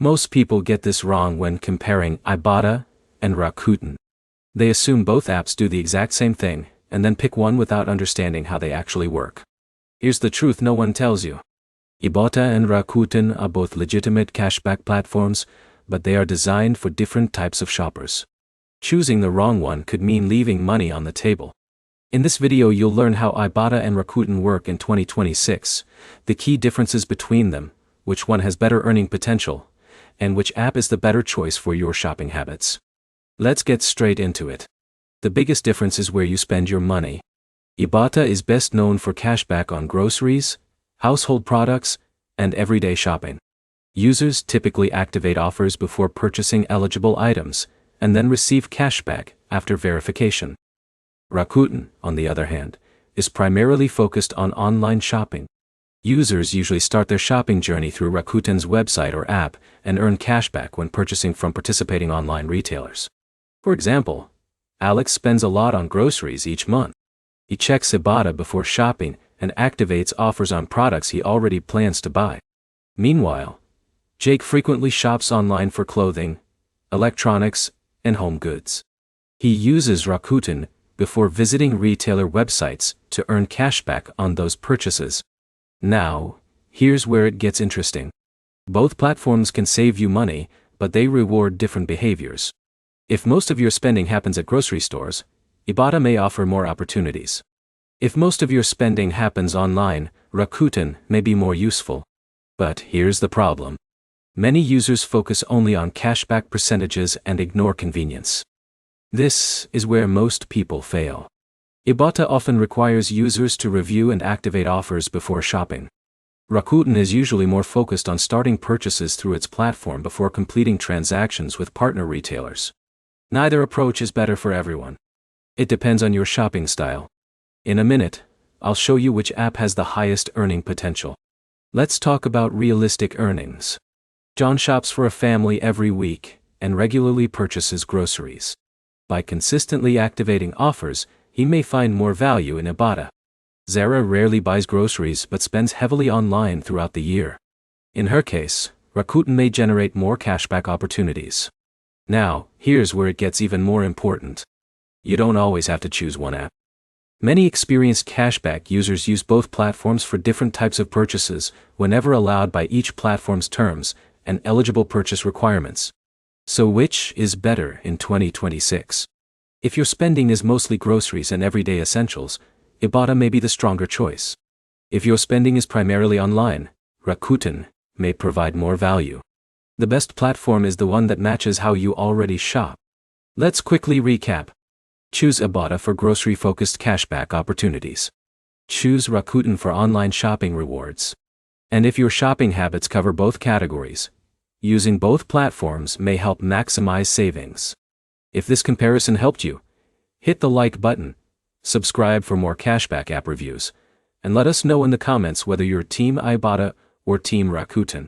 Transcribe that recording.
Most people get this wrong when comparing Ibotta and Rakuten. They assume both apps do the exact same thing, and then pick one without understanding how they actually work. Here's the truth no one tells you. Ibotta and Rakuten are both legitimate cashback platforms, but they are designed for different types of shoppers. Choosing the wrong one could mean leaving money on the table. In this video you'll learn how Ibotta and Rakuten work in 2026, the key differences between them, which one has better earning potential, and which app is the better choice for your shopping habits. Let's get straight into it. The biggest difference is where you spend your money. Ibotta is best known for cashback on groceries, household products, and everyday shopping. Users typically activate offers before purchasing eligible items, and then receive cashback after verification. Rakuten, on the other hand, is primarily focused on online shopping. Users usually start their shopping journey through Rakuten's website or app and earn cashback when purchasing from participating online retailers. For example, Alex spends a lot on groceries each month. He checks Ibotta before shopping and activates offers on products he already plans to buy. Meanwhile, Jake frequently shops online for clothing, electronics, and home goods. He uses Rakuten before visiting retailer websites to earn cashback on those purchases. Now, here's where it gets interesting. Both platforms can save you money, but they reward different behaviors. If most of your spending happens at grocery stores, Ibotta may offer more opportunities. If most of your spending happens online, Rakuten may be more useful. But here's the problem. Many users focus only on cashback percentages and ignore convenience. This is where most people fail. Ibotta often requires users to review and activate offers before shopping. Rakuten is usually more focused on starting purchases through its platform before completing transactions with partner retailers. Neither approach is better for everyone. It depends on your shopping style. In a minute, I'll show you which app has the highest earning potential. Let's talk about realistic earnings. John shops for a family every week and regularly purchases groceries. By consistently activating offers, he may find more value in Ibotta. Zara rarely buys groceries but spends heavily online throughout the year. In her case, Rakuten may generate more cashback opportunities. Now, here's where it gets even more important. You don't always have to choose one app. Many experienced cashback users use both platforms for different types of purchases whenever allowed by each platform's terms and eligible purchase requirements. So which is better in 2026? If your spending is mostly groceries and everyday essentials, Ibotta may be the stronger choice. If your spending is primarily online, Rakuten may provide more value. The best platform is the one that matches how you already shop. Let's quickly recap. Choose Ibotta for grocery-focused cashback opportunities. Choose Rakuten for online shopping rewards. And if your shopping habits cover both categories, using both platforms may help maximize savings. If this comparison helped you, hit the like button, subscribe for more cashback app reviews, and let us know in the comments whether you're Team Ibotta or Team Rakuten.